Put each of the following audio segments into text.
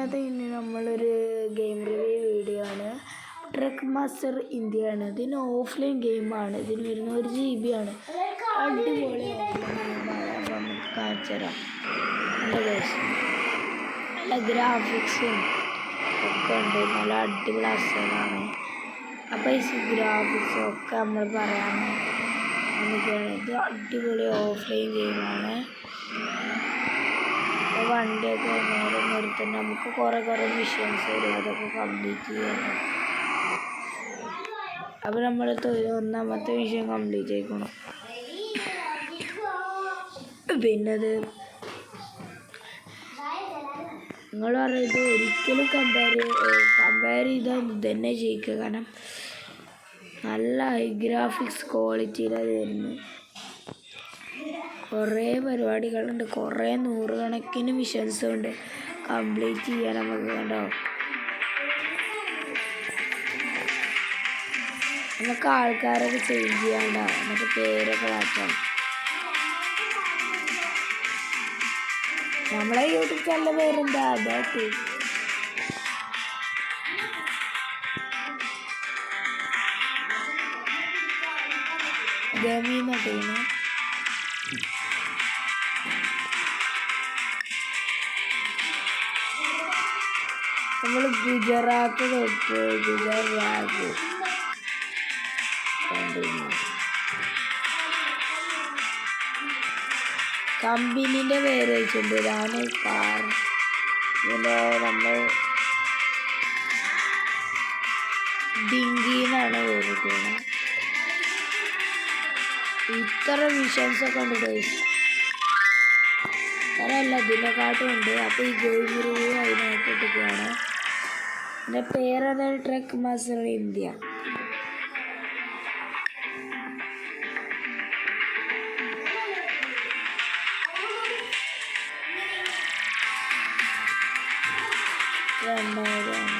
ഇനി നമ്മളൊരു game review video ആണ്. ട്രക്ക് മാസ്റ്റർ ഇന്ത്യ ആണ്. ഇതിന് ഓഫ്ലൈൻ ഗെയിമാണ്. ഇതിന് വരുന്ന 1 GB ആണ്. അടിപൊളി ഓഫ്ലൈൻ ഗെയിമാണ്. അപ്പോൾ നമുക്ക് കാണിച്ചു തരാം. നല്ല ഗ്രാഫിക്സും ഒക്കെ ഉണ്ട്. നല്ല അടിപൊളി അസലാണ്. അപ്പോൾ ഈ ഗ്രാഫിക്സും ഒക്കെ നമ്മൾ പറയാൻ നമുക്കാണ്. ഇത് അടിപൊളി ഓഫ്ലൈൻ ഗെയിമാണ്. വണ്ടിയൊക്കെ നേരെ നിർത്തുന്ന നമുക്ക് കുറേ മിഷൻസ് വരും. അതൊക്കെ കംപ്ലീറ്റ് ചെയ്യണം. അപ്പോൾ നമ്മൾ ഒന്നാമത്തെ മിഷൻ കംപ്ലീറ്റ് ആയിക്കണം. പിന്നത് നിങ്ങൾ പറയുന്നത് ഒരിക്കലും കമ്പയർ ചെയ്താൽ ഇതന്നെ ജയിക്കുക. കാരണം നല്ല ഹൈ ഗ്രാഫിക്സ് ക്വാളിറ്റിയിലാണ് വരുന്നത്. കുറേ പരിപാടികളുണ്ട്. കുറേ 100 കണക്കിന് മിഷൻസും ഉണ്ട് കംപ്ലീറ്റ് ചെയ്യാൻ. നമുക്ക് കണ്ടോ, നമുക്ക് ആൾക്കാരൊക്കെ ചേഞ്ച് ചെയ്യാണ്ടാവും. നമുക്ക് പേരൊക്കെ മാറ്റാം. നമ്മളെ യൂട്യൂബ് ചാനലിൻ്റെ പേരെന്താ? അതായിട്ട് ഗമീന്നൊക്കെയാണ്. നമ്മൾ ഗുജറാത്ത് തൊട്ട് ഗുജറാത്ത് കമ്പനീൻ്റെ പേര് വെച്ചിട്ടുണ്ട്. ഞാൻ കാർ ഇതിൻ്റെ നമ്മൾ ഡിങ്കിന്നാണ് പേരിട്ടത്. ഇത്ര മിഷൻസൊക്കെ ഉണ്ട് ഗൈസ്. അല്ല ഇതിനെക്കാട്ടും ഉണ്ട്. അപ്പോൾ ഈ ഗെയിം റിവ്യൂ അതിനായിട്ട് ഇട്ടിട്ടാണ്. എൻ്റെ പേരത് ട്രക്ക് മാസ്റ്റർ ഇന്ത്യ. രണ്ടാമതാണ്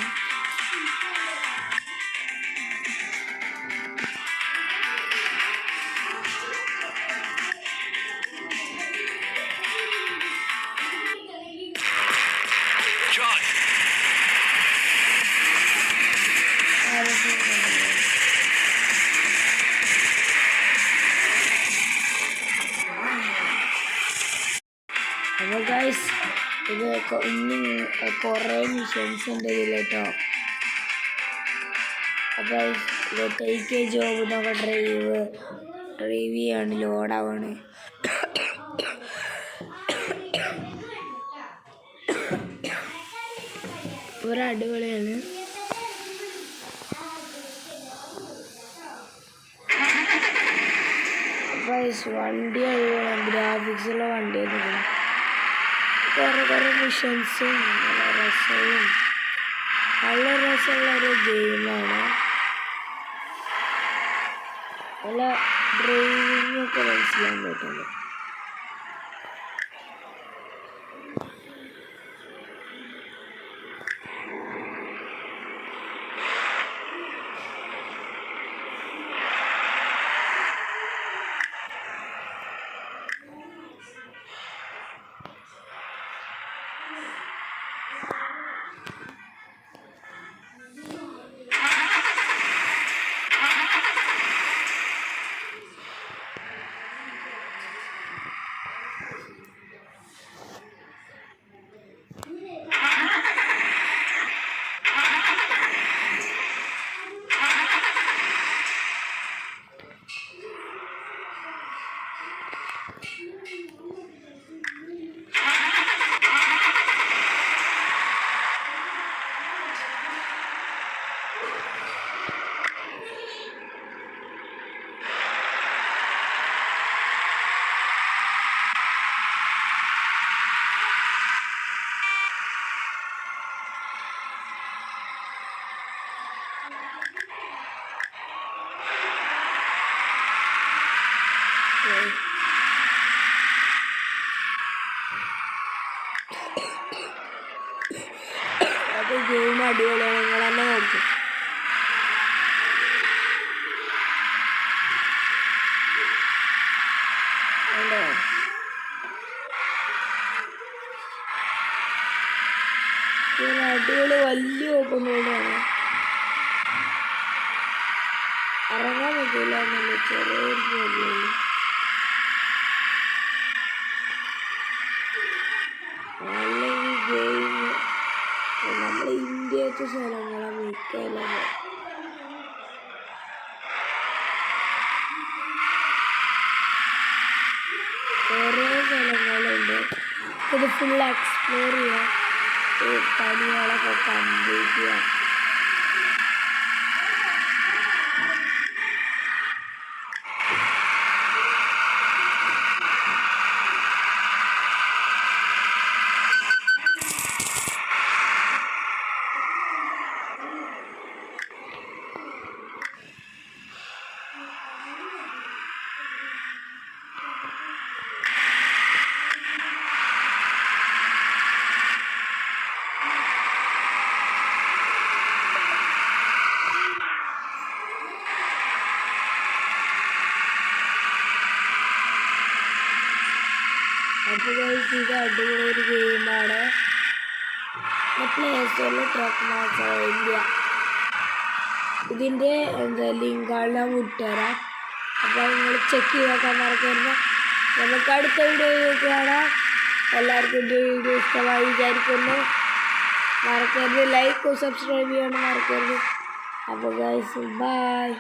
അപ്പോൾ ഗൈസ് ഇത് ഇനി കുറേ മിഷൻസ് ഉണ്ട് ഇതിൽ കേട്ടോ. അപ്പോൾ ഇത് ടേക്ക് എ ജോബ് എന്നൊക്കെ ഡ്രൈവ് ചെയ്യാണ്, ലോഡാവാണ്. ഒരടിപൊളിയാണ്. വണ്ടി അടിപൊളിയാണ്. ഗ്രാഫിക്സുള്ള വണ്ടിയാണ്. കുറേ മിഷൻസും നല്ല രസമുള്ളൊരു ഗെയിമാണ്. നല്ല ഡ്രൈവിങ്ങൊക്കെ മനസ്സിലാൻ പറ്റുള്ളൂ. അപ്പോൾ ഗെയിം അടിപൊളിയാണ്. നിങ്ങൾ തന്നെ നോക്കും. അടിപൊളി വലിയ ഓപ്പൺ വേൾഡാണ്. ഇറങ്ങാൻ പറ്റില്ല എന്നല്ല, ചെറിയൊരു പ്രോബ്ലം. അല്ലെങ്കിൽ ഗെയിം നമ്മുടെ ഇന്ത്യത്തെ സ്ഥലങ്ങളാണ് മിക്കലും. കുറേ സ്ഥലങ്ങളുണ്ട്. ഇത് ഫുൾ എക്സ്പ്ലോർ ചെയ്യാം, പണികളൊക്കെ കംപ്ലീറ്റ് ചെയ്യാം. അപ്പോൾ ഗൈസ് ഇത് അടിപൊളി ഒരു ഗെയിമാണ്. പ്ലേ സ്റ്റോറിൽ ട്രക്ക് മാസ്റ്റർ ഇന്ത്യ, ഇതിൻ്റെ ലിങ്കാണ് ഞാൻ വിട്ടുതരാം. അപ്പോൾ നിങ്ങൾ ചെക്ക് ചെയ്തൊക്കെ മറക്കരുത്. നമുക്ക് അടുത്ത വീഡിയോ കാണാം. എല്ലാവർക്കും എൻ്റെ വീഡിയോ ഇഷ്ടമായി വിചാരിക്കുന്നു. മറക്കരുത്, ലൈക്കും സബ്സ്ക്രൈബ് ചെയ്യാനും മറക്കരുത്. അപ്പോൾ ഗൈസ് ബൈ.